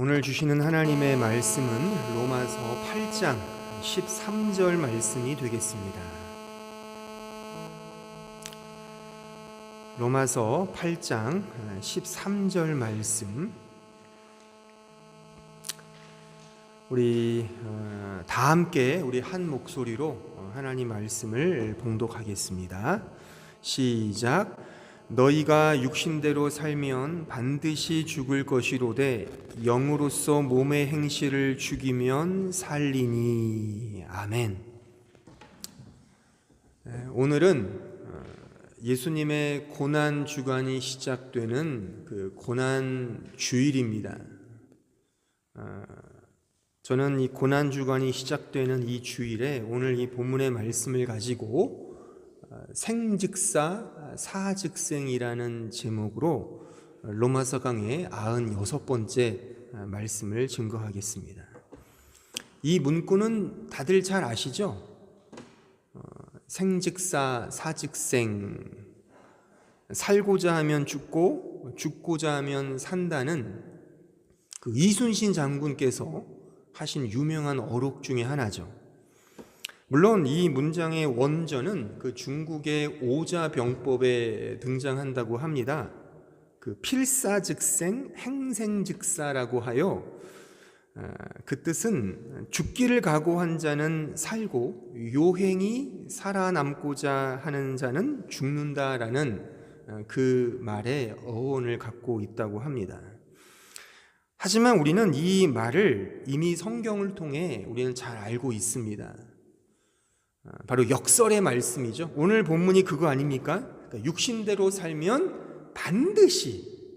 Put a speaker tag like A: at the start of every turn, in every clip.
A: 오늘 주시는 하나님의 말씀은 로마서 8장 13절 말씀이 되겠습니다. 로마서 8장 13절 말씀, 우리 다 함께 우리 한 목소리로 하나님 말씀을 봉독하겠습니다. 시작. 너희가 육신대로 살면 반드시 죽을 것이로되 영으로서 몸의 행실을 죽이면 살리니. 아멘. 오늘은 예수님의 고난 주간이 시작되는 그 고난 주일입니다. 저는 이 고난 주간이 시작되는 이 주일에 오늘 이 본문의 말씀을 가지고 생즉사 사즉생이라는 제목으로 로마서 강의 96번째 말씀을 증거하겠습니다. 이 문구는 다들 잘 아시죠? 생즉사 사즉생, 살고자 하면 죽고 죽고자 하면 산다는 그 이순신 장군께서 하신 유명한 어록 중에 하나죠. 물론 이 문장의 원전은 그 중국의 오자병법에 등장한다고 합니다. 그 필사즉생, 행생즉사라고 하여 그 뜻은 죽기를 각오한 자는 살고 요행이 살아남고자 하는 자는 죽는다라는 그 말의 어원을 갖고 있다고 합니다. 하지만 우리는 이 말을 이미 성경을 통해 우리는 잘 알고 있습니다. 바로 역설의 말씀이죠. 오늘 본문이 그거 아닙니까? 그러니까 육신대로 살면 반드시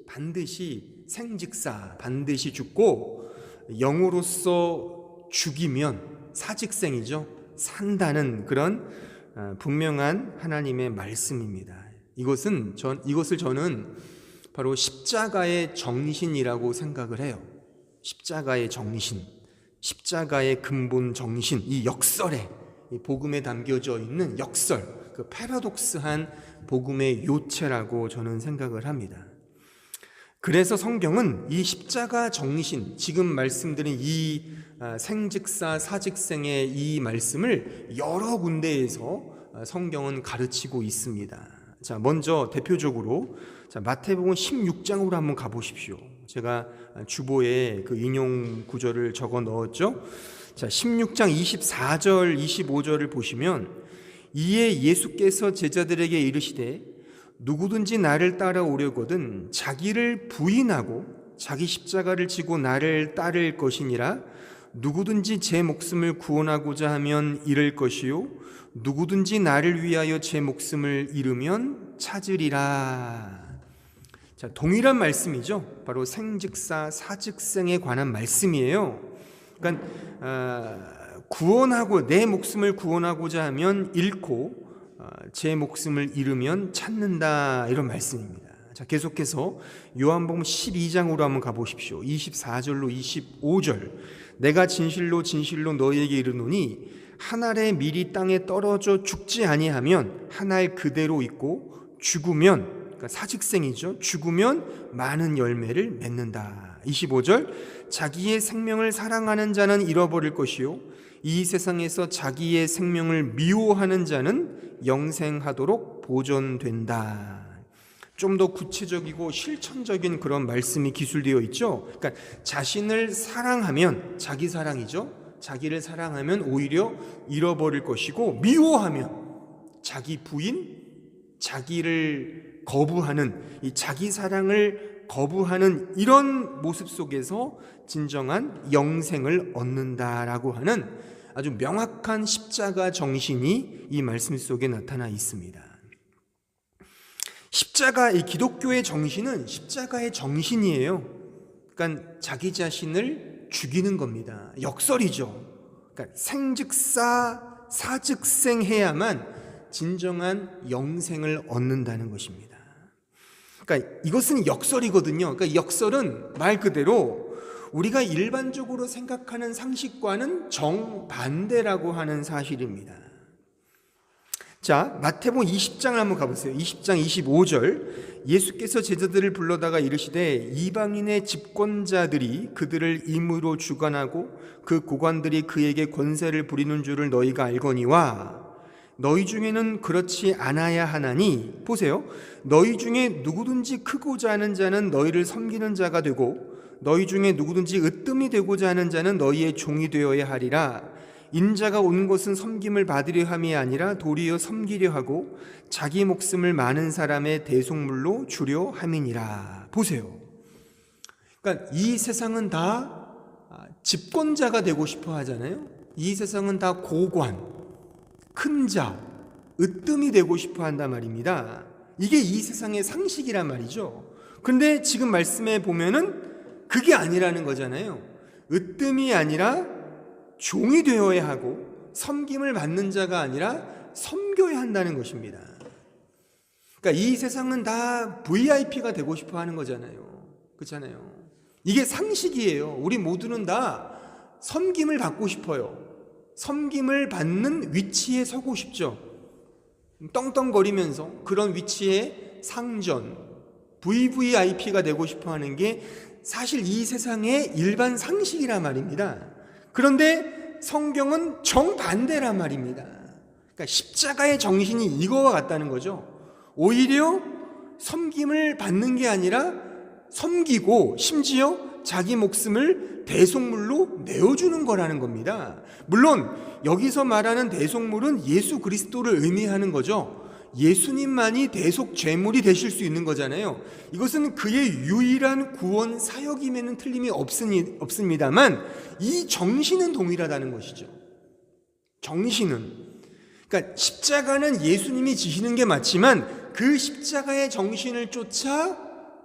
A: 생즉사, 반드시 죽고 영으로서 죽이면 사즉생이죠, 산다는 그런 분명한 하나님의 말씀입니다. 이것을 저는 바로 십자가의 정신이라고 생각을 해요. 십자가의 정신, 십자가의 근본 정신, 이 역설에, 이 복음에 담겨져 있는 역설, 그 패러독스한 복음의 요체라고 저는 생각을 합니다. 그래서 성경은 이 십자가 정신, 지금 말씀드린 이 생즉사 사즉생의 이 말씀을 여러 군데에서 성경은 가르치고 있습니다. 자, 먼저 대표적으로 마태복음 16장으로 한번 가보십시오. 제가 주보에 그 인용 구절을 적어 넣었죠. 자, 16장 24절 25절을 보시면, 이에 예수께서 제자들에게 이르시되 누구든지 나를 따라오려거든 자기를 부인하고 자기 십자가를 지고 나를 따를 것이니라. 누구든지 제 목숨을 구원하고자 하면 잃을 것이요 누구든지 나를 위하여 제 목숨을 잃으면 찾으리라. 자, 동일한 말씀이죠. 바로 생즉사 사즉생에 관한 말씀이에요. 그러니까 구원하고 내 목숨을 구원하고자 하면 잃고 제 목숨을 잃으면 찾는다, 이런 말씀입니다. 자, 계속해서 요한복음 12장으로 한번 가보십시오. 24절로 25절. 내가 진실로 진실로 너희에게 이르노니 한 알의 밀이 땅에 떨어져 죽지 아니하면 한 알 그대로 있고 죽으면, 그러니까 사직생이죠, 죽으면 많은 열매를 맺는다. 25절. 자기의 생명을 사랑하는 자는 잃어버릴 것이요 이 세상에서 자기의 생명을 미워하는 자는 영생하도록 보존된다. 좀 더 구체적이고 실천적인 그런 말씀이 기술되어 있죠. 그러니까 자신을 사랑하면, 자기 사랑이죠, 자기를 사랑하면 오히려 잃어버릴 것이고, 미워하면 자기 부인, 자기를 거부하는, 이 자기 사랑을 거부하는 이런 모습 속에서 진정한 영생을 얻는다라고 하는 아주 명확한 십자가 정신이 이 말씀 속에 나타나 있습니다. 십자가, 이 기독교의 정신은 십자가의 정신이에요. 그러니까 자기 자신을 죽이는 겁니다. 역설이죠. 그러니까 생즉사 사즉생해야만 진정한 영생을 얻는다는 것입니다. 그러니까 이것은 역설이거든요. 그러니까 역설은 말 그대로 우리가 일반적으로 생각하는 상식과는 정반대라고 하는 사실입니다. 자, 마태복음 20장을 한번 가보세요. 20장 25절. 예수께서 제자들을 불러다가 이르시되 이방인의 집권자들이 그들을 임으로 주관하고 그 고관들이 그에게 권세를 부리는 줄을 너희가 알거니와 너희 중에는 그렇지 않아야 하나니, 보세요, 너희 중에 누구든지 크고자 하는 자는 너희를 섬기는 자가 되고 너희 중에 누구든지 으뜸이 되고자 하는 자는 너희의 종이 되어야 하리라. 인자가 온 것은 섬김을 받으려 함이 아니라 도리어 섬기려 하고 자기 목숨을 많은 사람의 대속물로 주려 함이니라. 보세요. 그러니까 이 세상은 다 집권자가 되고 싶어 하잖아요. 이 세상은 다 고관, 큰 자, 으뜸이 되고 싶어 한단 말입니다. 이게 이 세상의 상식이란 말이죠. 그런데 지금 말씀에 보면은 그게 아니라는 거잖아요. 으뜸이 아니라 종이 되어야 하고 섬김을 받는 자가 아니라 섬겨야 한다는 것입니다. 그러니까 이 세상은 다 VIP가 되고 싶어 하는 거잖아요. 그렇잖아요. 이게 상식이에요. 우리 모두는 다 섬김을 받고 싶어요. 섬김을 받는 위치에 서고 싶죠. 떵떵거리면서 그런 위치에 상전, VVIP가 되고 싶어 하는 게 사실 이 세상의 일반 상식이란 말입니다. 그런데 성경은 정반대란 말입니다. 그러니까 십자가의 정신이 이거와 같다는 거죠. 오히려 섬김을 받는 게 아니라 섬기고 심지어 자기 목숨을 대속물로 내어주는 거라는 겁니다. 물론 여기서 말하는 대속물은 예수 그리스도를 의미하는 거죠. 예수님만이 대속 제물이 되실 수 있는 거잖아요. 이것은 그의 유일한 구원 사역임에는 틀림이 없습니다만 이 정신은 동일하다는 것이죠. 정신은, 그러니까 십자가는 예수님이 지시는 게 맞지만 그 십자가의 정신을 쫓아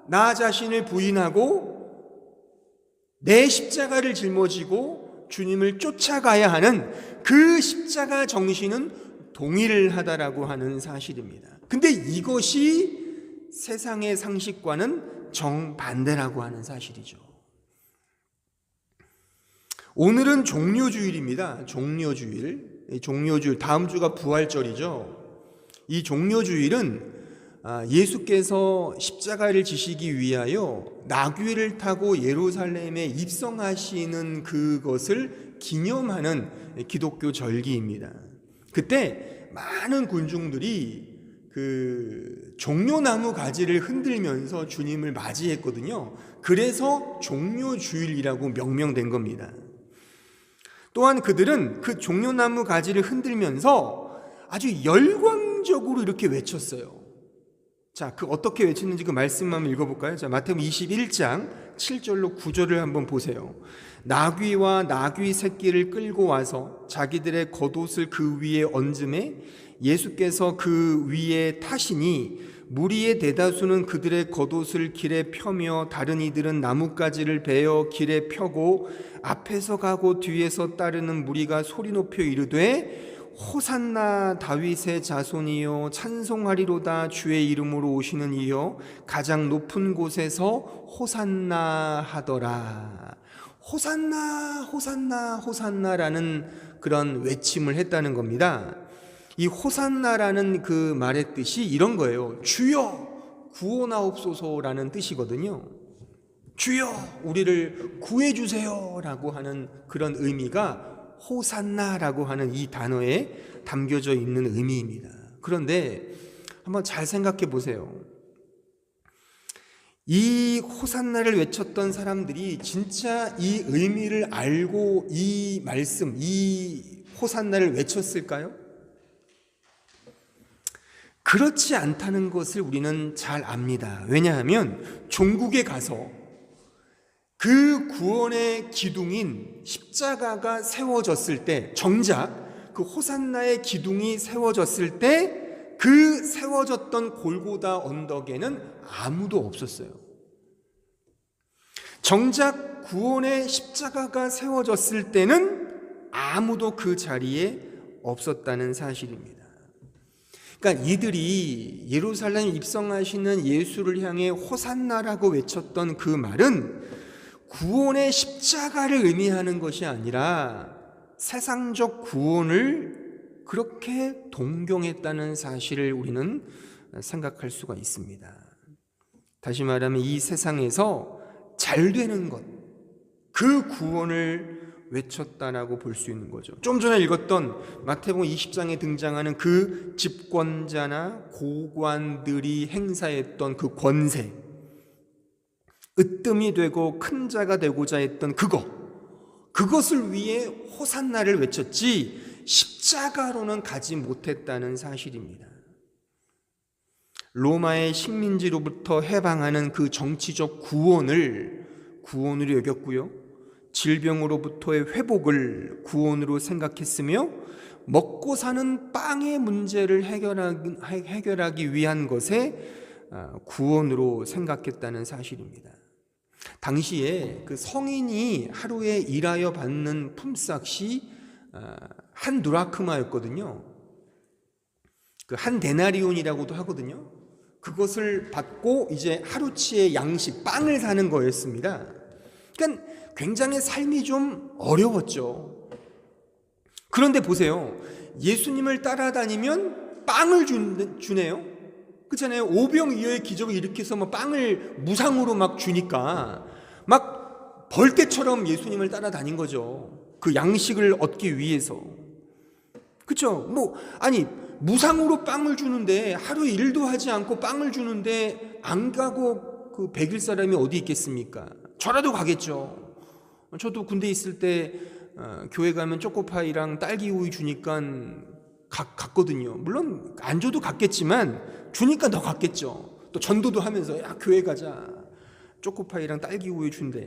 A: 나 자신을 부인하고 내 십자가를 짊어지고 주님을 쫓아가야 하는 그 십자가 정신은 동일하다라고 하는 사실입니다. 근데 이것이 세상의 상식과는 정반대라고 하는 사실이죠. 오늘은 종료주일입니다. 종료주일, 다음 주가 부활절이죠. 이 종료주일은 예수께서 십자가를 지시기 위하여 나귀를 타고 예루살렘에 입성하시는 그것을 기념하는 기독교 절기입니다. 그때 많은 군중들이 그 종려나무 가지를 흔들면서 주님을 맞이했거든요. 그래서 종료주일이라고 명명된 겁니다. 또한 그들은 그 종려나무 가지를 흔들면서 아주 열광적으로 이렇게 외쳤어요. 자, 어떻게 외쳤는지 그 말씀 한번 읽어볼까요? 자, 마태복음 21장 7절로 9절을 한번 보세요. 나귀와 나귀 새끼를 끌고 와서 자기들의 겉옷을 그 위에 얹음에 예수께서 그 위에 타시니 무리의 대다수는 그들의 겉옷을 길에 펴며 다른 이들은 나뭇가지를 베어 길에 펴고 앞에서 가고 뒤에서 따르는 무리가 소리 높여 이르되 호산나 다윗의 자손이요 찬송하리로다 주의 이름으로 오시는 이여 가장 높은 곳에서 호산나 하더라. 호산나 호산나 호산나라는 그런 외침을 했다는 겁니다. 이 호산나라는 그 말의 뜻이 이런 거예요. 주여 구원하옵소서라는 뜻이거든요. 주여 우리를 구해주세요 라고 하는 그런 의미가 호산나라고 하는 이 단어에 담겨져 있는 의미입니다. 그런데 한번 잘 생각해 보세요. 이 호산나를 외쳤던 사람들이 진짜 이 의미를 알고 이 말씀, 이 호산나를 외쳤을까요? 그렇지 않다는 것을 우리는 잘 압니다. 왜냐하면 종국에 가서 그 구원의 기둥인 십자가가 세워졌을 때, 정작 그 호산나의 기둥이 세워졌을 때 그 세워졌던 골고다 언덕에는 아무도 없었어요. 정작 구원의 십자가가 세워졌을 때는 아무도 그 자리에 없었다는 사실입니다. 그러니까 이들이 예루살렘 입성하시는 예수를 향해 호산나라고 외쳤던 그 말은 구원의 십자가를 의미하는 것이 아니라 세상적 구원을 그렇게 동경했다는 사실을 우리는 생각할 수가 있습니다. 다시 말하면 이 세상에서 잘 되는 것, 그 구원을 외쳤다라고 볼 수 있는 거죠. 좀 전에 읽었던 마태복음 20장에 등장하는 그 집권자나 고관들이 행사했던 그 권세, 으뜸이 되고 큰 자가 되고자 했던 그것을 위해 호산나를 외쳤지 십자가로는 가지 못했다는 사실입니다. 로마의 식민지로부터 해방하는 그 정치적 구원으로 여겼고요, 질병으로부터의 회복을 구원으로 생각했으며 먹고 사는 빵의 문제를 해결하기 위한 것에 구원으로 생각했다는 사실입니다. 당시에 그 성인이 하루에 일하여 받는 품삯이 한 드라크마였거든요. 그 한 데나리온이라고도 하거든요. 그것을 받고 이제 하루치의 양식, 빵을 사는 거였습니다. 그러니까 굉장히 삶이 좀 어려웠죠. 그런데 보세요. 예수님을 따라다니면 빵을 주네요. 그렇잖아요. 오병이어의 기적을 일으켜서 뭐 빵을 무상으로 막 주니까 막 벌떼처럼 예수님을 따라다닌 거죠. 그 양식을 얻기 위해서. 그렇죠? 아니 무상으로 빵을 주는데, 하루 일도 하지 않고 빵을 주는데 안 가고 그 100일 사람이 어디 있겠습니까? 저라도 가겠죠. 저도 군대 있을 때 교회 가면 초코파이랑 딸기 우유 주니까 갔거든요. 물론 안 줘도 갔겠지만 주니까 더 갔겠죠. 또 전도도 하면서 야 교회 가자, 초코파이랑 딸기 우유 준대.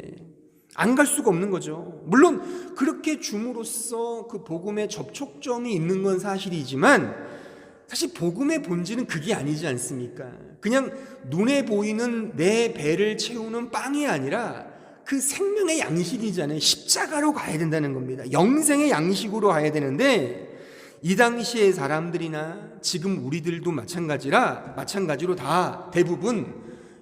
A: 안 갈 수가 없는 거죠. 물론 그렇게 줌으로써 그 복음의 접촉점이 있는 건 사실이지만 사실 복음의 본질은 그게 아니지 않습니까? 그냥 눈에 보이는 내 배를 채우는 빵이 아니라 그 생명의 양식이잖아요. 십자가로 가야 된다는 겁니다. 영생의 양식으로 가야 되는데, 이 당시의 사람들이나 지금 우리들도 마찬가지로 다 대부분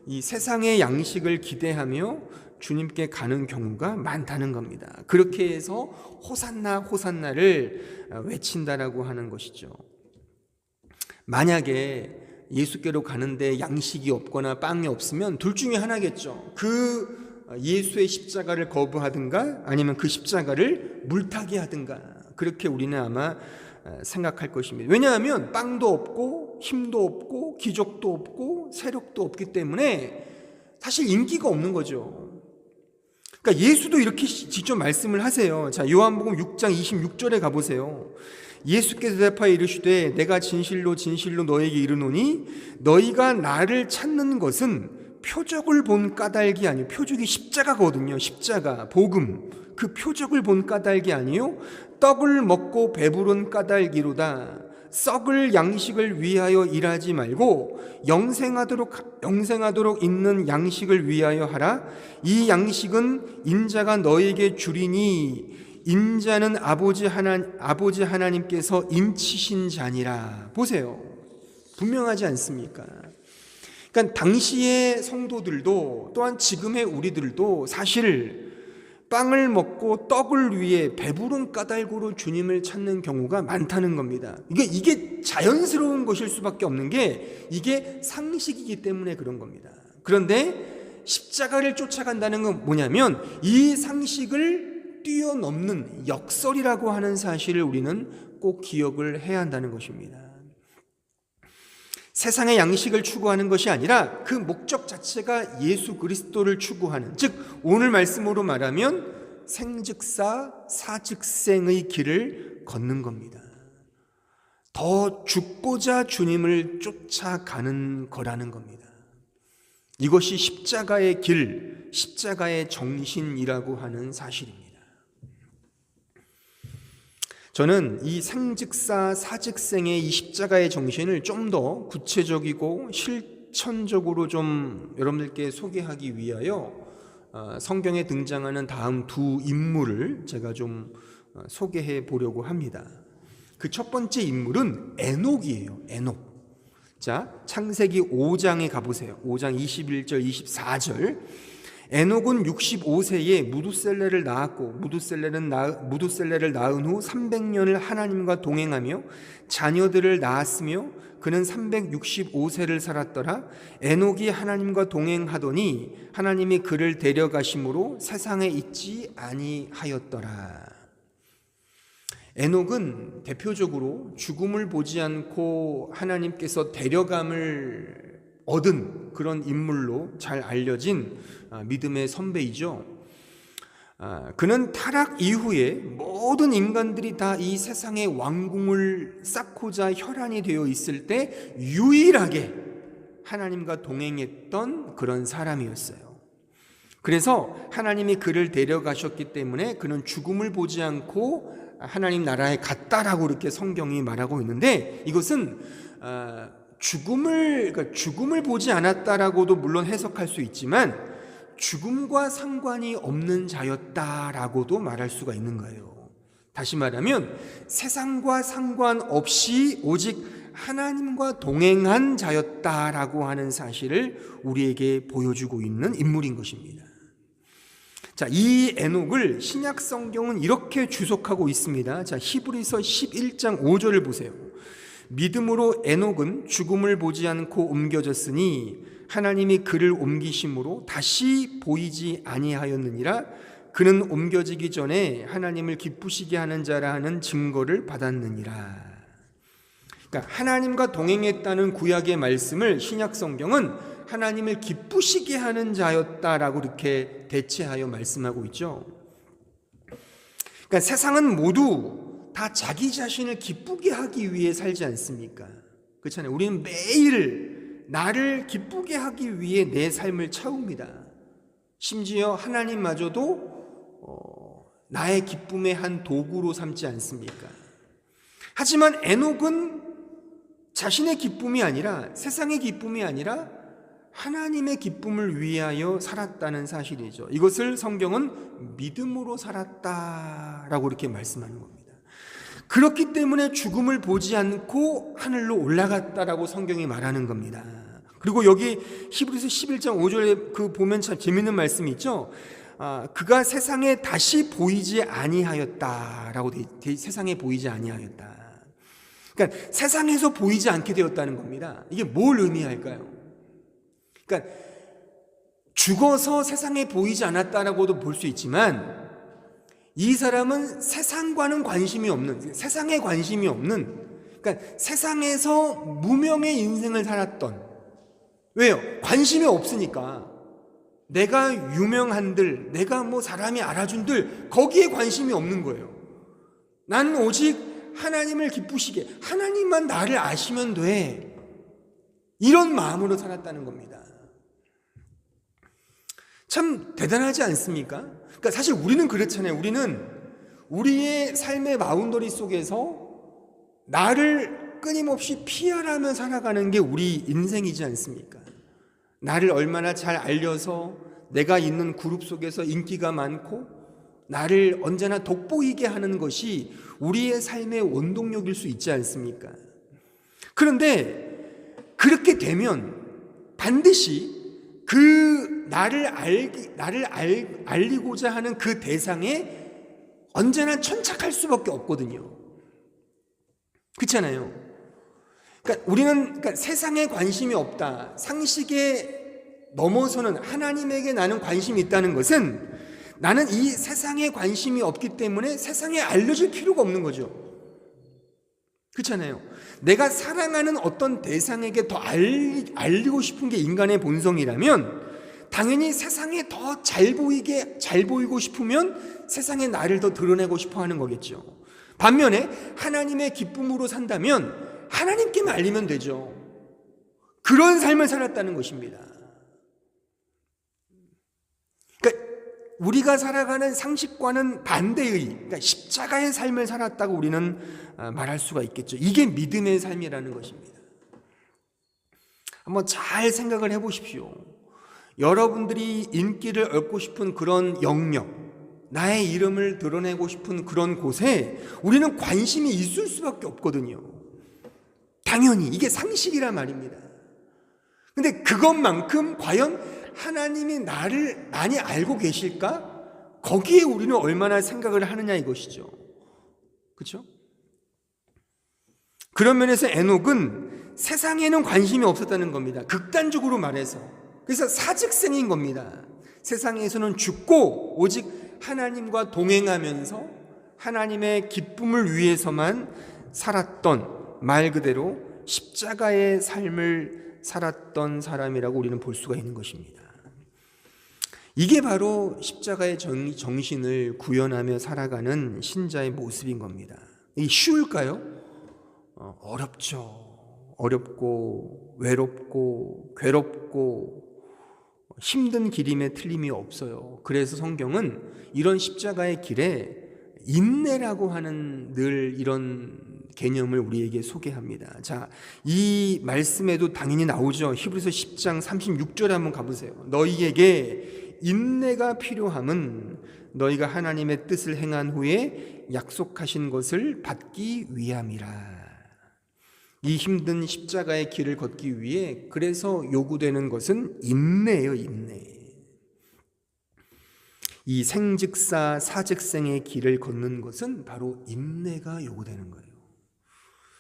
A: 이 세상의 양식을 기대하며 주님께 가는 경우가 많다는 겁니다. 그렇게 해서 호산나 호산나를 외친다라고 하는 것이죠. 만약에 예수께로 가는데 양식이 없거나 빵이 없으면 둘 중에 하나겠죠. 그 예수의 십자가를 거부하든가 아니면 그 십자가를 물타기 하든가, 그렇게 우리는 아마 생각할 것입니다. 왜냐하면 빵도 없고 힘도 없고 기적도 없고 세력도 없기 때문에 사실 인기가 없는 거죠. 그러니까 예수도 이렇게 직접 말씀을 하세요. 자, 요한복음 6장 26절에 가보세요. 예수께서 대답하여 이르시되 내가 진실로 진실로 너에게 이르노니 너희가 나를 찾는 것은 표적을 본 까닭이 아니요, 표적이 십자가거든요. 십자가, 복음, 그 표적을 본 까닭이 아니요 떡을 먹고 배부른 까닭이로다. 썩을 양식을 위하여 일하지 말고 영생하도록 있는 양식을 위하여 하라. 이 양식은 인자가 너에게 주리니 인자는 아버지 하나님께서 인치신 자니라. 보세요. 분명하지 않습니까? 그러니까 당시의 성도들도 또한 지금의 우리들도 사실 빵을 먹고 떡을 위해 배부른 까닭으로 주님을 찾는 경우가 많다는 겁니다. 이게 자연스러운 것일 수밖에 없는 게 이게 상식이기 때문에 그런 겁니다. 그런데 십자가를 쫓아간다는 건 뭐냐면 이 상식을 뛰어넘는 역설이라고 하는 사실을 우리는 꼭 기억을 해야 한다는 것입니다. 세상의 양식을 추구하는 것이 아니라 그 목적 자체가 예수 그리스도를 추구하는, 즉 오늘 말씀으로 말하면 생즉사 사즉생의 길을 걷는 겁니다. 더 죽고자 주님을 쫓아가는 거라는 겁니다. 이것이 십자가의 길, 십자가의 정신이라고 하는 사실입니다. 저는 이 생즉사 사즉생의 이 십자가의 정신을 좀 더 구체적이고 실천적으로 좀 여러분들께 소개하기 위하여 성경에 등장하는 다음 두 인물을 제가 좀 소개해 보려고 합니다. 그 첫 번째 인물은 에녹이에요. 에녹. 자, 창세기 5장에 가보세요. 5장 21절 24절. 에녹은 65세에 무두셀레를 낳았고 무두셀레를 낳은 후 300년을 하나님과 동행하며 자녀들을 낳았으며 그는 365세를 살았더라. 에녹이 하나님과 동행하더니 하나님이 그를 데려가심으로 세상에 있지 아니하였더라. 에녹은 대표적으로 죽음을 보지 않고 하나님께서 데려감을 얻은 그런 인물로 잘 알려진 믿음의 선배이죠. 그는 타락 이후에 모든 인간들이 다 이 세상의 왕궁을 쌓고자 혈안이 되어 있을 때 유일하게 하나님과 동행했던 그런 사람이었어요. 그래서 하나님이 그를 데려가셨기 때문에 그는 죽음을 보지 않고 하나님 나라에 갔다라고 이렇게 성경이 말하고 있는데, 이것은 죽음을 보지 않았다라고도 물론 해석할 수 있지만 죽음과 상관이 없는 자였다라고도 말할 수가 있는 거예요. 다시 말하면 세상과 상관없이 오직 하나님과 동행한 자였다라고 하는 사실을 우리에게 보여주고 있는 인물인 것입니다. 자, 이 에녹을 신약 성경은 이렇게 주석하고 있습니다. 자, 히브리서 11장 5절을 보세요. 믿음으로 에녹은 죽음을 보지 않고 옮겨졌으니 하나님이 그를 옮기심으로 다시 보이지 아니하였느니라. 그는 옮겨지기 전에 하나님을 기쁘시게 하는 자라 하는 증거를 받았느니라. 그러니까 하나님과 동행했다는 구약의 말씀을 신약 성경은 하나님을 기쁘시게 하는 자였다라고 이렇게 대체하여 말씀하고 있죠. 그러니까 세상은 모두 다 자기 자신을 기쁘게 하기 위해 살지 않습니까? 그렇잖아요. 우리는 매일 나를 기쁘게 하기 위해 내 삶을 채웁니다. 심지어 하나님마저도 나의 기쁨의 한 도구로 삼지 않습니까? 하지만 에녹은 자신의 기쁨이 아니라, 세상의 기쁨이 아니라 하나님의 기쁨을 위하여 살았다는 사실이죠. 이것을 성경은 믿음으로 살았다라고 이렇게 말씀하는 겁니다. 그렇기 때문에 죽음을 보지 않고 하늘로 올라갔다라고 성경이 말하는 겁니다. 그리고 여기 히브리서 11장 5절에 그 보면 참 재밌는 말씀이 있죠. 그가 세상에 다시 보이지 아니하였다라고 세상에 보이지 아니하였다. 그러니까 세상에서 보이지 않게 되었다는 겁니다. 이게 뭘 의미할까요? 그러니까 죽어서 세상에 보이지 않았다라고도 볼 수 있지만 이 사람은 세상과는 관심이 없는, 세상에 관심이 없는, 그러니까 세상에서 무명의 인생을 살았던, 왜요? 관심이 없으니까. 내가 유명한들, 내가 뭐 사람이 알아준들, 거기에 관심이 없는 거예요. 나는 오직 하나님을 기쁘시게, 하나님만 나를 아시면 돼, 이런 마음으로 살았다는 겁니다. 참 대단하지 않습니까? 그러니까 사실 우리는 그렇잖아요. 우리는 우리의 삶의 바운더리 속에서 나를 끊임없이 피하라며 살아가는 게 우리 인생이지 않습니까? 나를 얼마나 잘 알려서 내가 있는 그룹 속에서 인기가 많고 나를 언제나 돋보이게 하는 것이 우리의 삶의 원동력일 수 있지 않습니까? 그런데 그렇게 되면 반드시 그 나를 알리고자 하는 그 대상에 언제나 천착할 수밖에 없거든요. 그렇잖아요. 그러니까 우리는 세상에 관심이 없다, 상식에 넘어서는 하나님에게 나는 관심이 있다는 것은 나는 이 세상에 관심이 없기 때문에 세상에 알려질 필요가 없는 거죠. 그렇잖아요. 내가 사랑하는 어떤 대상에게 더 알리고 싶은 게 인간의 본성이라면 당연히 세상에 더 잘 보이고 싶으면 세상에 나를 더 드러내고 싶어 하는 거겠죠. 반면에 하나님의 기쁨으로 산다면 하나님께만 알리면 되죠. 그런 삶을 살았다는 것입니다. 그러니까 우리가 살아가는 상식과는 반대의, 그러니까 십자가의 삶을 살았다고 우리는 말할 수가 있겠죠. 이게 믿음의 삶이라는 것입니다. 한번 잘 생각을 해보십시오. 여러분들이 인기를 얻고 싶은 그런 영역, 나의 이름을 드러내고 싶은 그런 곳에 우리는 관심이 있을 수밖에 없거든요. 당연히 이게 상식이란 말입니다. 근데 그것만큼 과연 하나님이 나를 많이 알고 계실까? 거기에 우리는 얼마나 생각을 하느냐 이것이죠. 그렇죠? 그런 면에서 에녹은 세상에는 관심이 없었다는 겁니다. 극단적으로 말해서. 그래서 사직생인 겁니다. 세상에서는 죽고 오직 하나님과 동행하면서 하나님의 기쁨을 위해서만 살았던, 말 그대로 십자가의 삶을 살았던 사람이라고 우리는 볼 수가 있는 것입니다. 이게 바로 십자가의 정신을 구현하며 살아가는 신자의 모습인 겁니다. 이게 쉬울까요? 어렵죠. 어렵고 외롭고 괴롭고 힘든 길임에 틀림이 없어요. 그래서 성경은 이런 십자가의 길에 인내라고 하는 늘 이런 개념을 우리에게 소개합니다. 자, 이 말씀에도 당연히 나오죠. 히브리서 10장 36절에 한번 가보세요. 너희에게 인내가 필요함은 너희가 하나님의 뜻을 행한 후에 약속하신 것을 받기 위함이라. 이 힘든 십자가의 길을 걷기 위해 그래서 요구되는 것은 인내예요. 인내. 이 생즉사 사직생의 길을 걷는 것은 바로 인내가 요구되는 거예요.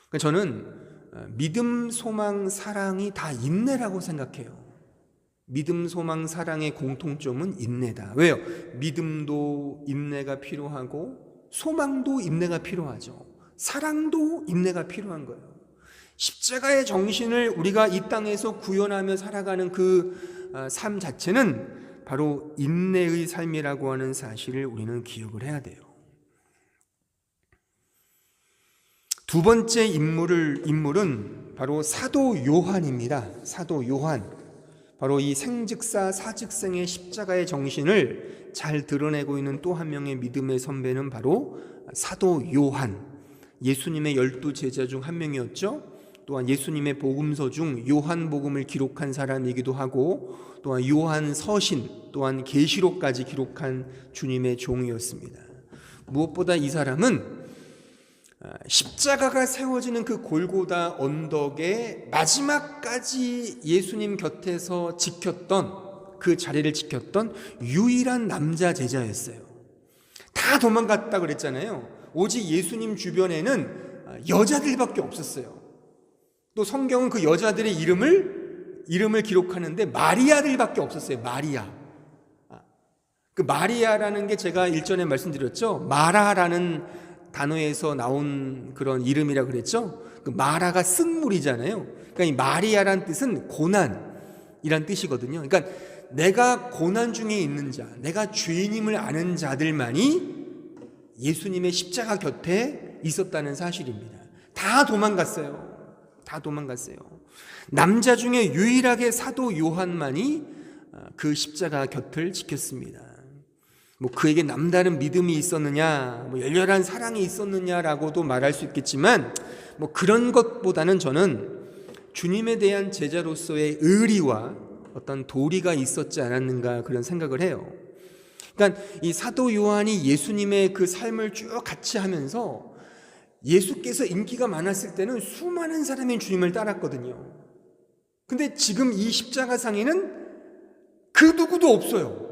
A: 그러니까 저는 믿음, 소망, 사랑이 다 인내라고 생각해요. 믿음, 소망, 사랑의 공통점은 인내다. 왜요? 믿음도 인내가 필요하고 소망도 인내가 필요하죠. 사랑도 인내가 필요한 거예요. 십자가의 정신을 우리가 이 땅에서 구현하며 살아가는 그 삶 자체는 바로 인내의 삶이라고 하는 사실을 우리는 기억을 해야 돼요. 두 번째 인물은 바로 사도 요한입니다. 사도 요한. 바로 이 생즉사 사직생의 십자가의 정신을 잘 드러내고 있는 또 한 명의 믿음의 선배는 바로 사도 요한. 예수님의 12 제자 중 한 명이었죠. 또한 예수님의 복음서 중 요한복음을 기록한 사람이기도 하고 또한 요한 서신 또한 계시록까지 기록한 주님의 종이었습니다. 무엇보다 이 사람은 십자가가 세워지는 그 골고다 언덕의 마지막까지 예수님 곁에서 지켰던 그 자리를 지켰던 유일한 남자 제자였어요. 다 도망갔다 그랬잖아요. 오직 예수님 주변에는 여자들밖에 없었어요. 또 성경은 그 여자들의 이름을 기록하는데 마리아들밖에 없었어요. 마리아. 그 마리아라는 게 제가 일전에 말씀드렸죠. 마라라는 단어에서 나온 그런 이름이라 그랬죠. 그 마라가 쓴물이잖아요. 그러니까 이 마리아란 뜻은 고난이란 뜻이거든요. 그러니까 내가 고난 중에 있는 자, 내가 죄인임을 아는 자들만이 예수님의 십자가 곁에 있었다는 사실입니다. 다 도망갔어요. 다 도망갔어요. 남자 중에 유일하게 사도 요한만이 그 십자가 곁을 지켰습니다. 뭐 그에게 남다른 믿음이 있었느냐, 뭐 열렬한 사랑이 있었느냐라고도 말할 수 있겠지만 뭐 그런 것보다는 저는 주님에 대한 제자로서의 의리와 어떤 도리가 있었지 않았는가 그런 생각을 해요. 그러니까 이 사도 요한이 예수님의 그 삶을 쭉 같이 하면서 예수께서 인기가 많았을 때는 수많은 사람이 주님을 따랐거든요. 근데 지금 이 십자가상에는 그 누구도 없어요.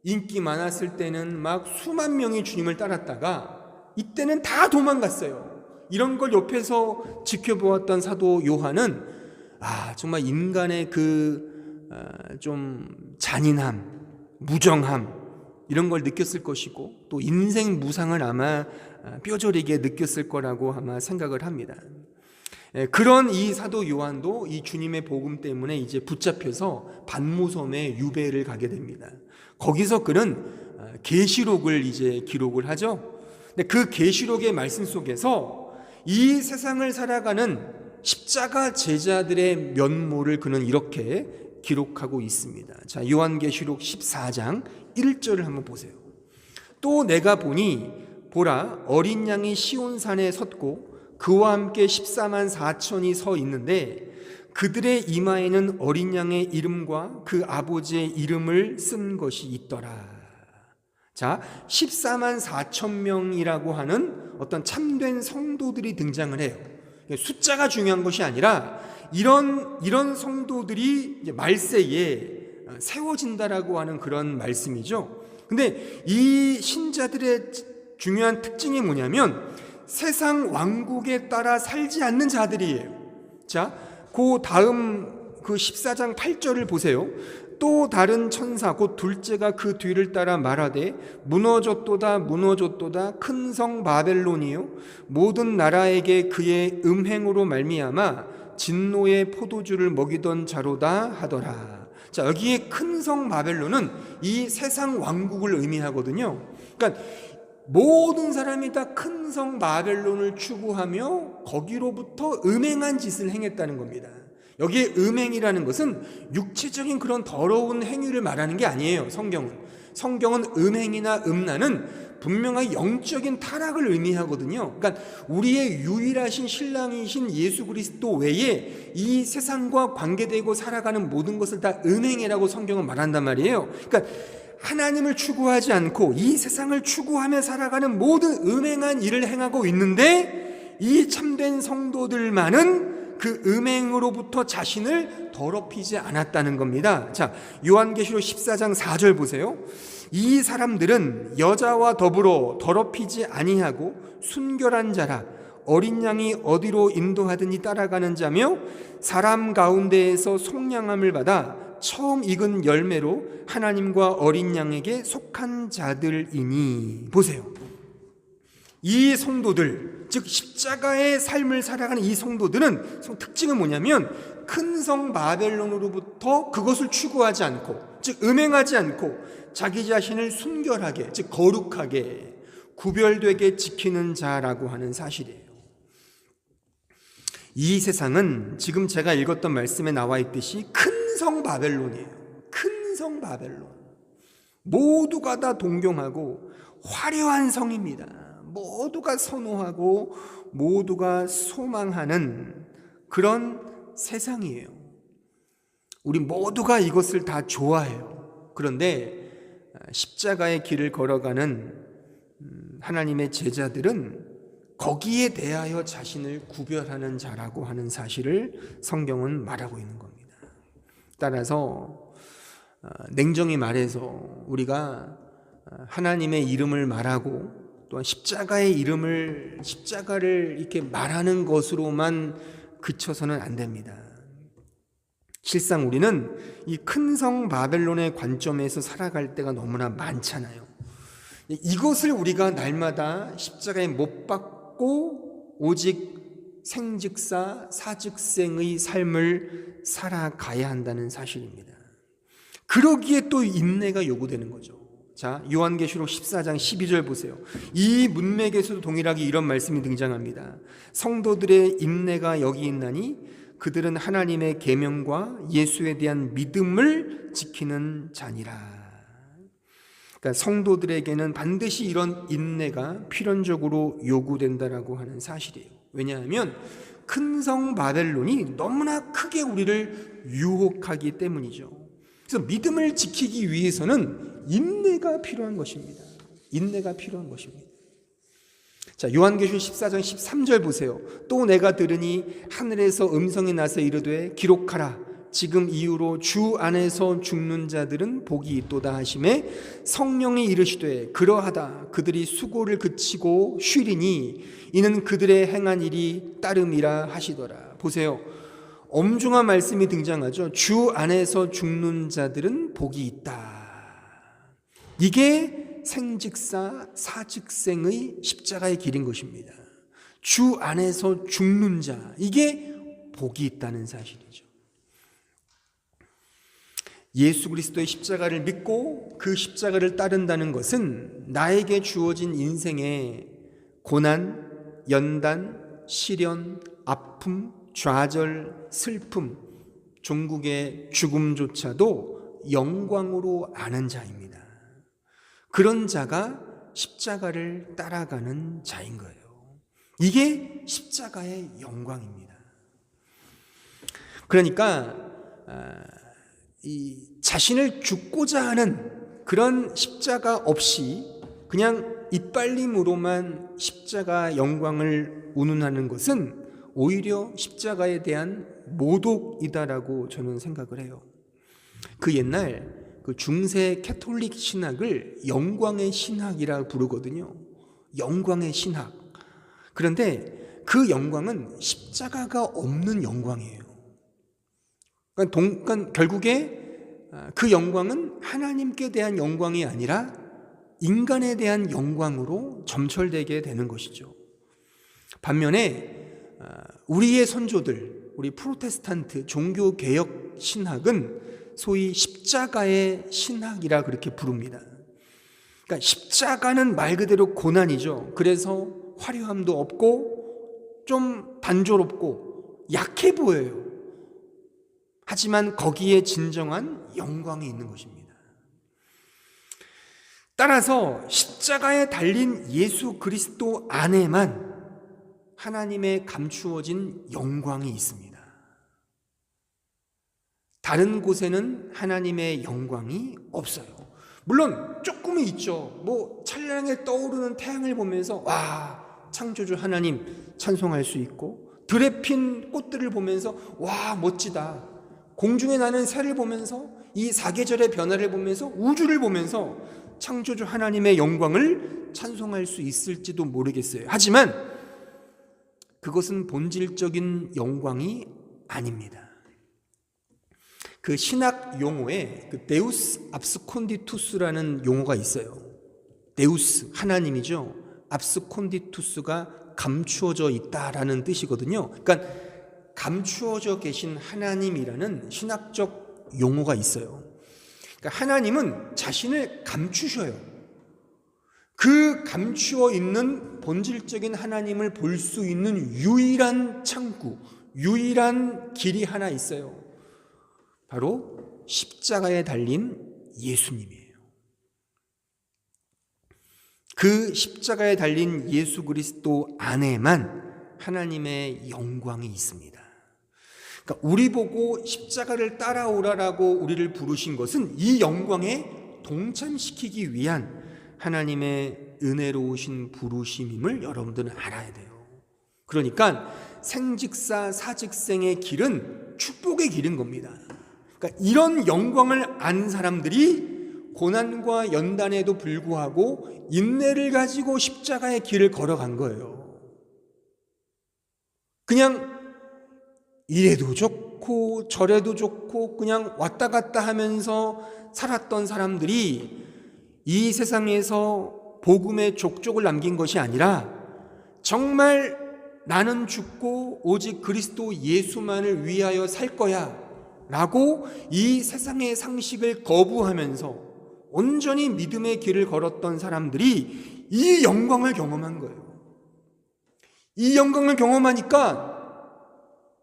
A: 인기 많았을 때는 막 수만 명이 주님을 따랐다가 이때는 다 도망갔어요. 이런 걸 옆에서 지켜보았던 사도 요한은 정말 인간의 그 좀 잔인함, 무정함 이런 걸 느꼈을 것이고 또 인생 무상을 아마 뼈저리게 느꼈을 거라고 아마 생각을 합니다. 그런 이 사도 요한도 이 주님의 복음 때문에 이제 붙잡혀서 반모섬에 유배를 가게 됩니다. 거기서 그는 계시록을 이제 기록을 하죠. 근데 그 계시록의 말씀 속에서 이 세상을 살아가는 십자가 제자들의 면모를 그는 이렇게 기록하고 있습니다. 자, 요한계시록 14장 1절을 한번 보세요. 또 내가 보니 보라 어린 양이 시온산에 섰고 그와 함께 14만 4천이 서 있는데 그들의 이마에는 어린 양의 이름과 그 아버지의 이름을 쓴 것이 있더라. 자, 14만 4천 명이라고 하는 어떤 참된 성도들이 등장을 해요. 숫자가 중요한 것이 아니라 이런 성도들이 이제 말세에 세워진다라고 하는 그런 말씀이죠. 근데 이 신자들의 중요한 특징이 뭐냐면 세상 왕국에 따라 살지 않는 자들이에요. 자, 그 다음 그 14장 8절을 보세요. 또 다른 천사 곧 둘째가 그 뒤를 따라 말하되 무너졌도다 무너졌도다 큰 성 바벨론이요 모든 나라에게 그의 음행으로 말미암아 진노의 포도주를 먹이던 자로다 하더라. 자, 여기에 큰 성 바벨론은 이 세상 왕국을 의미하거든요. 그러니까 모든 사람이 다 큰 성 바벨론을 추구하며 거기로부터 음행한 짓을 행했다는 겁니다. 여기에 음행이라는 것은 육체적인 그런 더러운 행위를 말하는 게 아니에요. 성경은 음행이나 음란은 분명하게 영적인 타락을 의미하거든요. 그러니까 우리의 유일하신 신랑이신 예수 그리스도 외에 이 세상과 관계되고 살아가는 모든 것을 다 음행이라고 성경은 말한단 말이에요. 그러니까 하나님을 추구하지 않고 이 세상을 추구하며 살아가는 모든 음행한 일을 행하고 있는데 이 참된 성도들만은 그 음행으로부터 자신을 더럽히지 않았다는 겁니다. 자, 요한계시록 14장 4절 보세요. 이 사람들은 여자와 더불어 더럽히지 아니하고 순결한 자라 어린 양이 어디로 인도하든지 따라가는 자며 사람 가운데에서 속량함을 받아 처음 익은 열매로 하나님과 어린 양에게 속한 자들이니. 보세요. 이 성도들, 즉 십자가의 삶을 살아가는 이 성도들은 특징은 뭐냐면 큰 성 바벨론으로부터 그것을 추구하지 않고, 즉 음행하지 않고 자기 자신을 순결하게, 즉 거룩하게 구별되게 지키는 자라고 하는 사실이에요. 이 세상은 지금 제가 읽었던 말씀에 나와 있듯이 큰 성 바벨론이에요. 큰 성 바벨론. 모두가 다 동경하고 화려한 성입니다. 모두가 선호하고 모두가 소망하는 그런 세상이에요. 우리 모두가 이것을 다 좋아해요. 그런데 십자가의 길을 걸어가는 하나님의 제자들은 거기에 대하여 자신을 구별하는 자라고 하는 사실을 성경은 말하고 있는 겁니다. 따라서 냉정히 말해서 우리가 하나님의 이름을 말하고 또한 십자가를 이렇게 말하는 것으로만 그쳐서는 안 됩니다. 실상 우리는 이 큰 성 바벨론의 관점에서 살아갈 때가 너무나 많잖아요. 이것을 우리가 날마다 십자가에 못 박고 오직 생즉사 사즉생의 삶을 살아가야 한다는 사실입니다. 그러기에 또 인내가 요구되는 거죠. 자, 요한계시록 14장 12절 보세요. 이 문맥에서도 동일하게 이런 말씀이 등장합니다. 성도들의 인내가 여기 있나니 그들은 하나님의 계명과 예수에 대한 믿음을 지키는 자니라. 그러니까 성도들에게는 반드시 이런 인내가 필연적으로 요구된다라고 하는 사실이에요. 왜냐하면 큰 성 바벨론이 너무나 크게 우리를 유혹하기 때문이죠. 그래서 믿음을 지키기 위해서는 인내가 필요한 것입니다. 인내가 필요한 것입니다. 자, 요한계시록 14장 13절 보세요. 또 내가 들으니 하늘에서 음성이 나서 이르되 기록하라. 지금 이후로 주 안에서 죽는 자들은 복이 있도다 하시매 성령이 이르시되 그러하다. 그들이 수고를 그치고 쉬리니 이는 그들의 행한 일이 따름이라 하시더라. 보세요. 엄중한 말씀이 등장하죠. 주 안에서 죽는 자들은 복이 있다. 이게 생즉사 사즉생의 십자가의 길인 것입니다. 주 안에서 죽는 자, 이게 복이 있다는 사실이죠. 예수 그리스도의 십자가를 믿고 그 십자가를 따른다는 것은 나에게 주어진 인생의 고난, 연단, 시련, 아픔, 좌절, 슬픔, 종국의 죽음조차도 영광으로 아는 자입니다. 그런 자가 십자가를 따라가는 자인 거예요. 이게 십자가의 영광입니다. 그러니까 이 자신을 죽고자 하는 그런 십자가 없이 그냥 이빨림으로만 십자가 영광을 운운하는 것은 오히려 십자가에 대한 모독이다라고 저는 생각을 해요. 그 옛날 그 중세 캐톨릭 신학을 영광의 신학이라 부르거든요. 영광의 신학. 그런데 그 영광은 십자가가 없는 영광이에요. 그러니까 결국에 그 영광은 하나님께 대한 영광이 아니라 인간에 대한 영광으로 점철되게 되는 것이죠. 반면에 우리의 선조들, 우리 프로테스탄트 종교개혁 신학은 소위 십자가의 신학이라 그렇게 부릅니다. 그러니까 십자가는 말 그대로 고난이죠. 그래서 화려함도 없고 좀 단조롭고 약해 보여요. 하지만 거기에 진정한 영광이 있는 것입니다. 따라서 십자가에 달린 예수 그리스도 안에만 하나님의 감추어진 영광이 있습니다. 다른 곳에는 하나님의 영광이 없어요. 물론 조금은 있죠. 찬란하게 떠오르는 태양을 보면서 와, 창조주 하나님 찬송할 수 있고, 들에 핀 꽃들을 보면서 와, 멋지다. 공중에 나는 새를 보면서, 이 사계절의 변화를 보면서, 우주를 보면서 창조주 하나님의 영광을 찬송할 수 있을지도 모르겠어요. 하지만 그것은 본질적인 영광이 아닙니다. 그 신학 용어에 그 데우스 압스콘디투스라는 용어가 있어요. 데우스, 하나님이죠. 압스콘디투스가 감추어져 있다라는 뜻이거든요. 그러니까 감추어져 계신 하나님이라는 신학적 용어가 있어요. 그러니까 하나님은 자신을 감추셔요. 그 감추어 있는 본질적인 하나님을 볼 수 있는 유일한 창구, 유일한 길이 하나 있어요. 바로 십자가에 달린 예수님이에요. 그 십자가에 달린 예수 그리스도 안에만 하나님의 영광이 있습니다. 그러니까 우리 보고 십자가를 따라오라라고 우리를 부르신 것은 이 영광에 동참시키기 위한 하나님의 은혜로우신 부르심임을 여러분들은 알아야 돼요. 그러니까 생직사 사직생의 길은 축복의 길인 겁니다. 그러니까 이런 영광을 안 사람들이 고난과 연단에도 불구하고 인내를 가지고 십자가의 길을 걸어간 거예요. 그냥 이래도 좋고 저래도 좋고 그냥 왔다 갔다 하면서 살았던 사람들이 이 세상에서 복음의 족족을 남긴 것이 아니라 정말 나는 죽고 오직 그리스도 예수만을 위하여 살 거야 라고 이 세상의 상식을 거부하면서 온전히 믿음의 길을 걸었던 사람들이 이 영광을 경험한 거예요. 이 영광을 경험하니까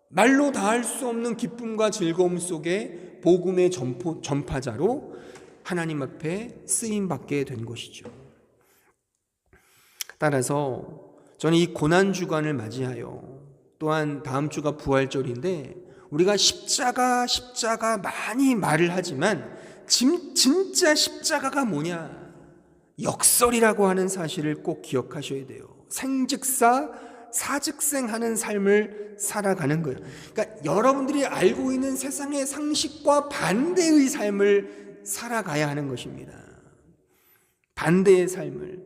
A: 말로 다할 수 없는 기쁨과 즐거움 속에 복음의 전파자로 하나님 앞에 쓰임받게 된 것이죠. 따라서 저는 이 고난주간을 맞이하여, 또한 다음 주가 부활절인데 우리가 십자가 많이 말을 하지만 진짜 십자가가 뭐냐? 역설이라고 하는 사실을 꼭 기억하셔야 돼요. 생직사 사직생하는 삶을 살아가는 거예요. 그러니까 여러분들이 알고 있는 세상의 상식과 반대의 삶을 살아가야 하는 것입니다. 반대의 삶을.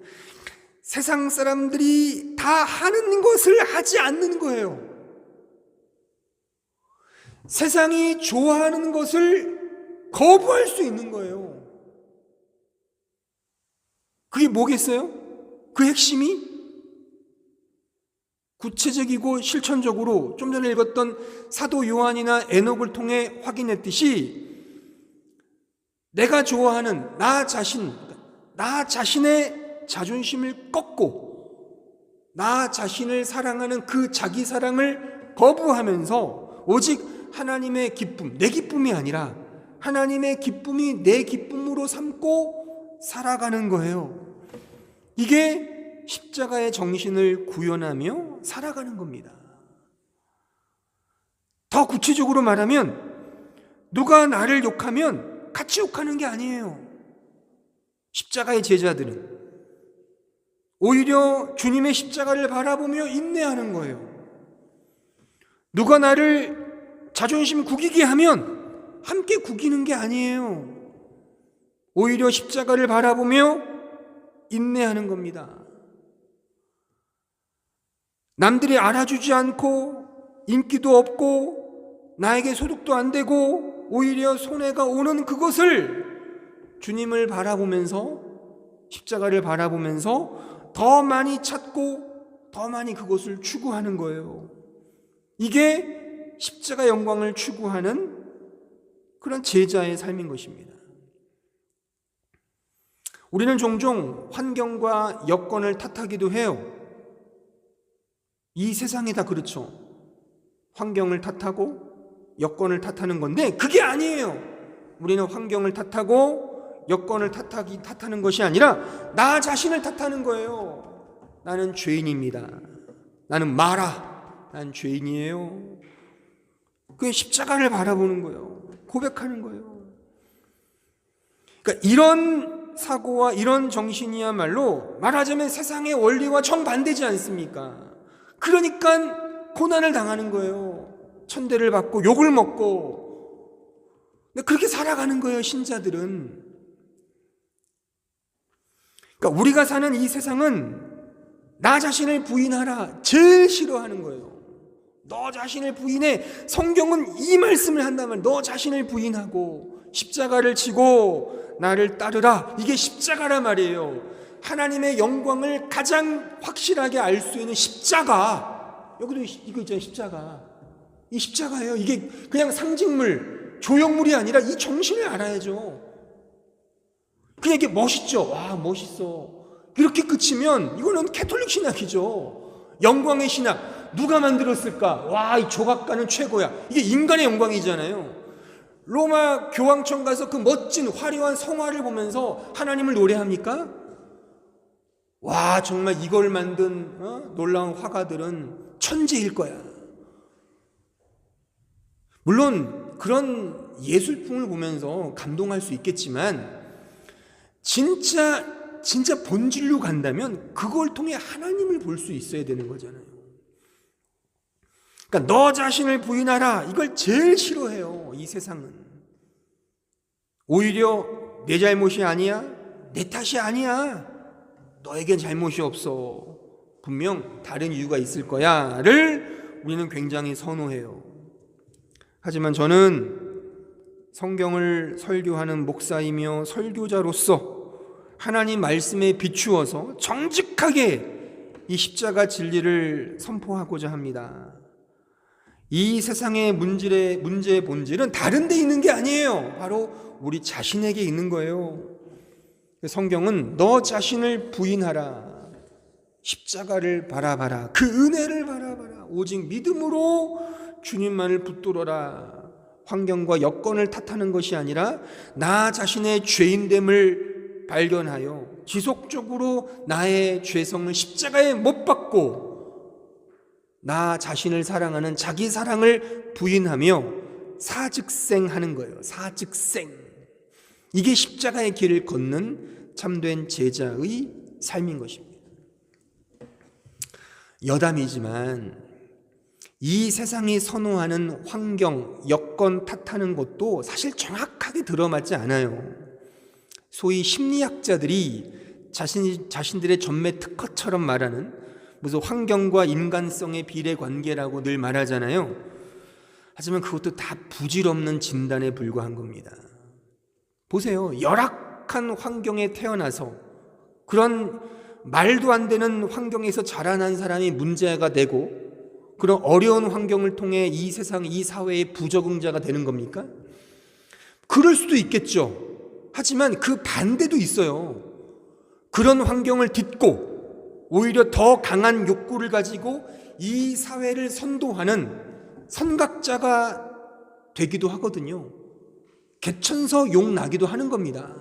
A: 세상 사람들이 다 하는 것을 하지 않는 거예요. 세상이 좋아하는 것을 거부할 수 있는 거예요. 그게 뭐겠어요? 그 핵심이 구체적이고 실천적으로 좀 전에 읽었던 사도 요한이나 에녹을 통해 확인했듯이 내가 좋아하는 나 자신의 자존심을 꺾고 나 자신을 사랑하는 그 자기 사랑을 거부하면서 오직 하나님의 기쁨, 내 기쁨이 아니라 하나님의 기쁨이 내 기쁨으로 삼고 살아가는 거예요. 이게 십자가의 정신을 구현하며 살아가는 겁니다. 더 구체적으로 말하면 누가 나를 욕하면 같이 욕하는 게 아니에요. 십자가의 제자들은 오히려 주님의 십자가를 바라보며 인내하는 거예요. 누가 나를 자존심 구기게 하면 함께 구기는 게 아니에요. 오히려 십자가를 바라보며 인내하는 겁니다. 남들이 알아주지 않고 인기도 없고 나에게 소득도 안 되고 오히려 손해가 오는 그것을 주님을 바라보면서, 십자가를 바라보면서 더 많이 찾고 더 많이 그것을 추구하는 거예요. 이게 십자가 영광을 추구하는 그런 제자의 삶인 것입니다. 우리는 종종 환경과 여건을 탓하기도 해요. 이 세상이 다 그렇죠. 환경을 탓하고 여건을 탓하는 건데 그게 아니에요. 우리는 환경을 탓하고 여건을 탓하는 것이 아니라 나 자신을 탓하는 거예요. 나는 죄인입니다. 나는 마라. 난 죄인이에요. 그 십자가를 바라보는 거예요. 고백하는 거예요. 그러니까 이런 사고와 이런 정신이야말로 말하자면 세상의 원리와 정반대지 않습니까? 그러니까 고난을 당하는 거예요. 천대를 받고 욕을 먹고. 그렇게 살아가는 거예요, 신자들은. 그러니까 우리가 사는 이 세상은 나 자신을 부인하라 제일 싫어하는 거예요. 너 자신을 부인해. 성경은 이 말씀을 한다면 너 자신을 부인하고 십자가를 지고 나를 따르라. 이게 십자가란 말이에요. 하나님의 영광을 가장 확실하게 알 수 있는 십자가. 여기도 이거 있잖아요, 십자가. 이 십자가예요. 이게 그냥 상징물, 조형물이 아니라 이 정신을 알아야죠. 그냥 이게 멋있죠. 와, 멋있어. 이렇게 그치면 이거는 캐톨릭 신학이죠. 영광의 신학. 누가 만들었을까? 와, 이 조각가는 최고야. 이게 인간의 영광이잖아요. 로마 교황청 가서 그 멋진 화려한 성화를 보면서 하나님을 노래합니까? 와, 정말 이걸 만든 놀라운 화가들은 천재일 거야. 물론 그런 예술품을 보면서 감동할 수 있겠지만 진짜 본질로 간다면 그걸 통해 하나님을 볼 수 있어야 되는 거잖아요. 그러니까 너 자신을 부인하라. 이걸 제일 싫어해요, 이 세상은. 오히려 내 잘못이 아니야, 내 탓이 아니야, 너에겐 잘못이 없어, 분명 다른 이유가 있을 거야를 우리는 굉장히 선호해요. 하지만 저는 성경을 설교하는 목사이며 설교자로서 하나님 말씀에 비추어서 정직하게 이 십자가 진리를 선포하고자 합니다. 이 세상의 문제의 본질은 다른 데 있는 게 아니에요. 바로 우리 자신에게 있는 거예요. 성경은 너 자신을 부인하라. 십자가를 바라봐라. 그 은혜를 바라봐라. 오직 믿음으로 주님만을 붙들어라. 환경과 여건을 탓하는 것이 아니라 나 자신의 죄인됨을 발견하여 지속적으로 나의 죄성을 십자가에 못 박고 나 자신을 사랑하는 자기 사랑을 부인하며 사즉생하는 거예요. 사즉생. 이게 십자가의 길을 걷는 참된 제자의 삶인 것입니다. 여담이지만 이 세상이 선호하는 환경, 여건 탓하는 것도 사실 정확하게 들어맞지 않아요. 소위 심리학자들이 자신들의 전매 특허처럼 말하는 무슨 환경과 인간성의 비례관계라고 늘 말하잖아요. 하지만 그것도 다 부질없는 진단에 불과한 겁니다. 보세요. 열악한 환경에 태어나서 그런 말도 안 되는 환경에서 자라난 사람이 문제가 되고 그런 어려운 환경을 통해 이 세상, 이 사회의 부적응자가 되는 겁니까? 그럴 수도 있겠죠. 하지만 그 반대도 있어요. 그런 환경을 딛고 오히려 더 강한 욕구를 가지고 이 사회를 선도하는 선각자가 되기도 하거든요. 개천서 욕 나기도 하는 겁니다.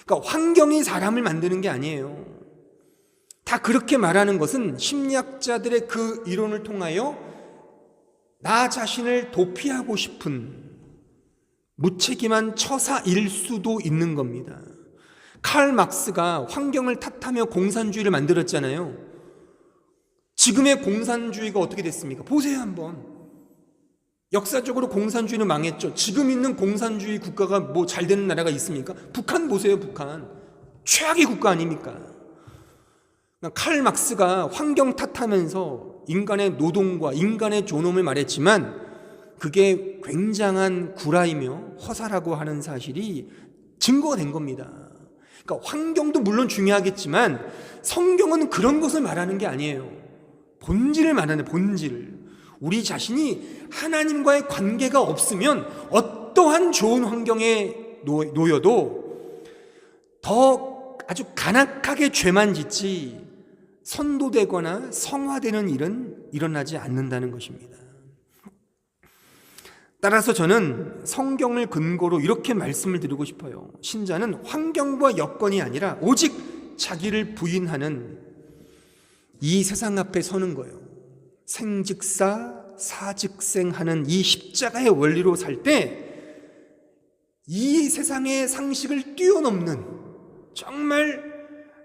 A: 그러니까 환경이 사람을 만드는 게 아니에요. 다 그렇게 말하는 것은 심리학자들의 그 이론을 통하여 나 자신을 도피하고 싶은 무책임한 처사일 수도 있는 겁니다. 칼 막스가 환경을 탓하며 공산주의를 만들었잖아요. 지금의 공산주의가 어떻게 됐습니까? 보세요 한번. 역사적으로 공산주의는 망했죠. 지금 있는 공산주의 국가가 뭐 잘 되는 나라가 있습니까? 북한 보세요. 북한 최악의 국가 아닙니까? 칼 막스가 환경 탓하면서 인간의 노동과 인간의 존엄을 말했지만 그게 굉장한 구라이며 허사라고 하는 사실이 증거가 된 겁니다. 그러니까 환경도 물론 중요하겠지만 성경은 그런 것을 말하는 게 아니에요. 본질을 말하는, 본질을. 우리 자신이 하나님과의 관계가 없으면 어떠한 좋은 환경에 놓여도 더 아주 간악하게 죄만 짓지 선도되거나 성화되는 일은 일어나지 않는다는 것입니다. 따라서 저는 성경을 근거로 이렇게 말씀을 드리고 싶어요. 신자는 환경과 여건이 아니라 오직 자기를 부인하는 이 세상 앞에 서는 거예요. 생즉사 사즉생하는 이 십자가의 원리로 살 때 이 세상의 상식을 뛰어넘는 정말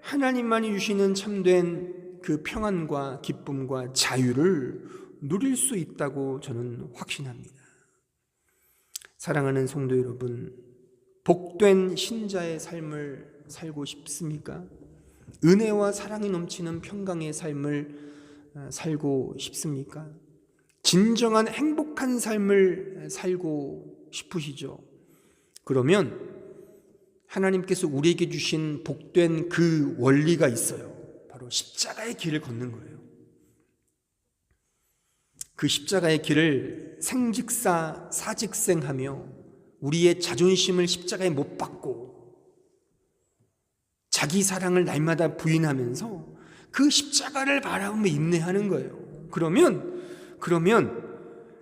A: 하나님만이 주시는 참된 그 평안과 기쁨과 자유를 누릴 수 있다고 저는 확신합니다. 사랑하는 성도 여러분, 복된 신자의 삶을 살고 싶습니까? 은혜와 사랑이 넘치는 평강의 삶을 살고 싶습니까? 진정한 행복한 삶을 살고 싶으시죠? 그러면 하나님께서 우리에게 주신 복된 그 원리가 있어요. 바로 십자가의 길을 걷는 거예요. 그 십자가의 길을 생즉사 사즉생하며 우리의 자존심을 십자가에 못 박고 자기 사랑을 날마다 부인하면서 그 십자가를 바라보며 인내하는 거예요. 그러면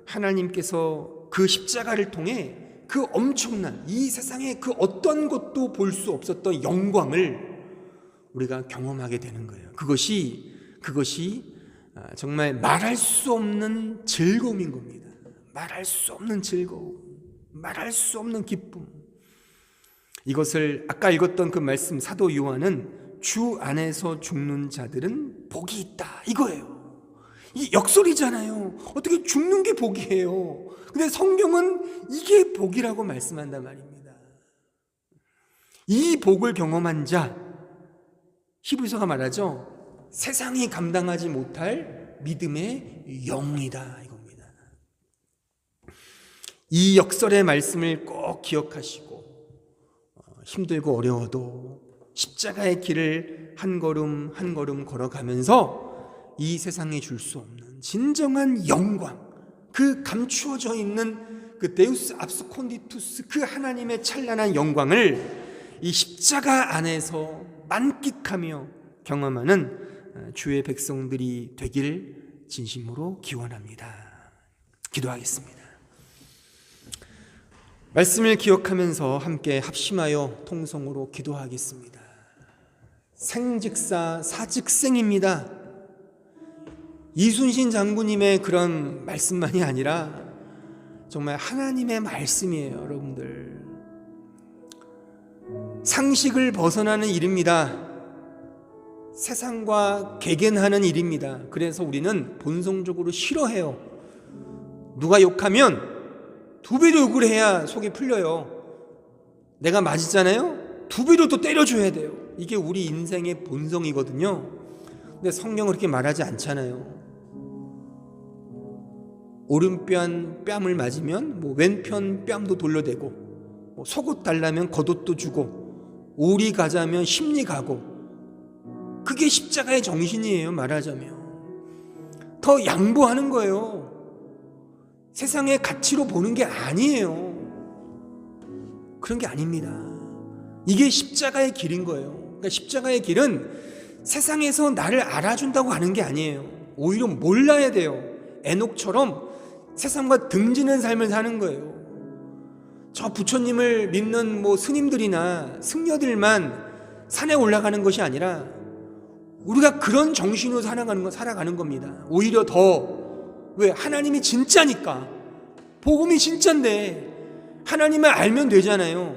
A: 하나님께서 그 십자가를 통해 그 엄청난 이 세상의 그 어떤 것도 볼 수 없었던 영광을 우리가 경험하게 되는 거예요. 그것이 정말 말할 수 없는 즐거움인 겁니다. 말할 수 없는 즐거움, 말할 수 없는 기쁨. 이것을 아까 읽었던 그 말씀, 사도 요한은 주 안에서 죽는 자들은 복이 있다 이거예요. 이 역설이잖아요. 어떻게 죽는 게 복이에요? 근데 성경은 이게 복이라고 말씀한단 말입니다. 이 복을 경험한 자, 히브리서가 말하죠. 세상이 감당하지 못할 믿음의 영이다 이겁니다. 이 역설의 말씀을 꼭 기억하시고 힘들고 어려워도 십자가의 길을 한 걸음 한 걸음 걸어가면서 이 세상에 줄 수 없는 진정한 영광, 그 감추어져 있는 그 데우스 압스콘디투스, 그 하나님의 찬란한 영광을 이 십자가 안에서 만끽하며 경험하는 주의 백성들이 되길 진심으로 기원합니다. 기도하겠습니다. 말씀을 기억하면서 함께 합심하여 통성으로 기도하겠습니다. 생즉사 사즉생입니다. 이순신 장군님의 그런 말씀만이 아니라 정말 하나님의 말씀이에요. 여러분들, 상식을 벗어나는 일입니다. 세상과 개견하는 일입니다. 그래서 우리는 본성적으로 싫어해요. 누가 욕하면 두 배로 욕을 해야 속이 풀려요. 내가 맞았잖아요? 두 배로 또 때려줘야 돼요. 이게 우리 인생의 본성이거든요. 근데 성경은 그렇게 말하지 않잖아요. 오른편 뺨을 맞으면 왼편 뺨도 돌려대고, 속옷 달라면 겉옷도 주고, 오리 가자면 심리 가고, 그게 십자가의 정신이에요. 말하자면 더 양보하는 거예요. 세상의 가치로 보는 게 아니에요. 그런 게 아닙니다. 이게 십자가의 길인 거예요. 그러니까 십자가의 길은 세상에서 나를 알아준다고 하는 게 아니에요. 오히려 몰라야 돼요. 에녹처럼 세상과 등지는 삶을 사는 거예요. 저 부처님을 믿는 스님들이나 승려들만 산에 올라가는 것이 아니라 우리가 그런 정신으로 살아가는 겁니다. 오히려 왜 하나님이 진짜니까, 복음이 진짜인데 하나님을 알면 되잖아요.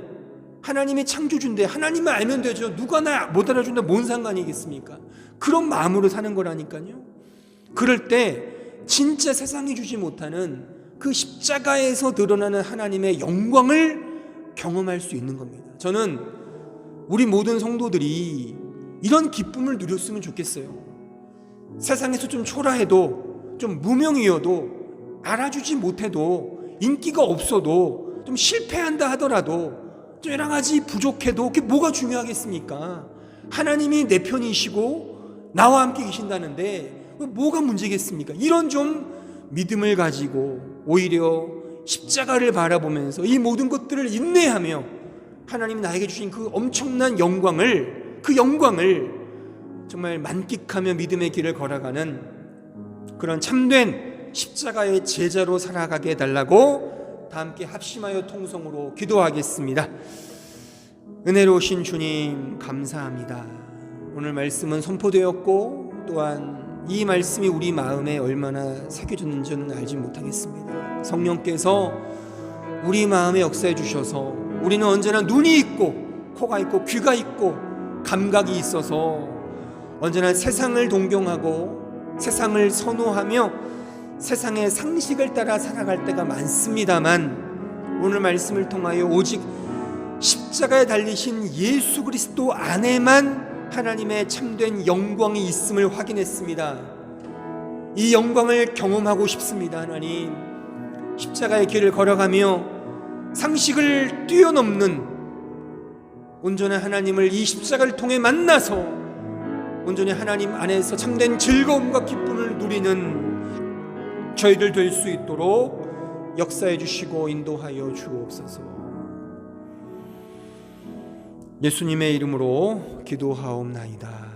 A: 하나님이 창조주인데 하나님을 알면 되죠. 누가 나 못 알아준다 뭔 상관이겠습니까? 그런 마음으로 사는 거라니까요. 그럴 때 진짜 세상이 주지 못하는 그 십자가에서 드러나는 하나님의 영광을 경험할 수 있는 겁니다. 저는 우리 모든 성도들이 이런 기쁨을 누렸으면 좋겠어요. 세상에서 좀 초라해도, 좀 무명이어도, 알아주지 못해도, 인기가 없어도, 좀 실패한다 하더라도, 좀 여러 가지 부족해도 그게 뭐가 중요하겠습니까? 하나님이 내 편이시고 나와 함께 계신다는데 뭐가 문제겠습니까? 이런 좀 믿음을 가지고 오히려 십자가를 바라보면서 이 모든 것들을 인내하며 하나님이 나에게 주신 그 엄청난 영광을, 그 영광을 정말 만끽하며 믿음의 길을 걸어가는 그런 참된 십자가의 제자로 살아가게 해달라고 다 함께 합심하여 통성으로 기도하겠습니다. 은혜로우신 주님 감사합니다. 오늘 말씀은 선포되었고 또한 이 말씀이 우리 마음에 얼마나 새겨졌는지는 알지 못하겠습니다. 성령께서 우리 마음에 역사해 주셔서 우리는 언제나 눈이 있고 코가 있고 귀가 있고 감각이 있어서 언제나 세상을 동경하고 세상을 선호하며 세상의 상식을 따라 살아갈 때가 많습니다만 오늘 말씀을 통하여 오직 십자가에 달리신 예수 그리스도 안에만 하나님의 참된 영광이 있음을 확인했습니다. 이 영광을 경험하고 싶습니다. 하나님, 십자가의 길을 걸어가며 상식을 뛰어넘는 온전한 하나님을 이 십자가를 통해 만나서 온전히 하나님 안에서 참된 즐거움과 기쁨을 누리는 저희들 될 수 있도록 역사해 주시고 인도하여 주옵소서. 예수님의 이름으로 기도하옵나이다.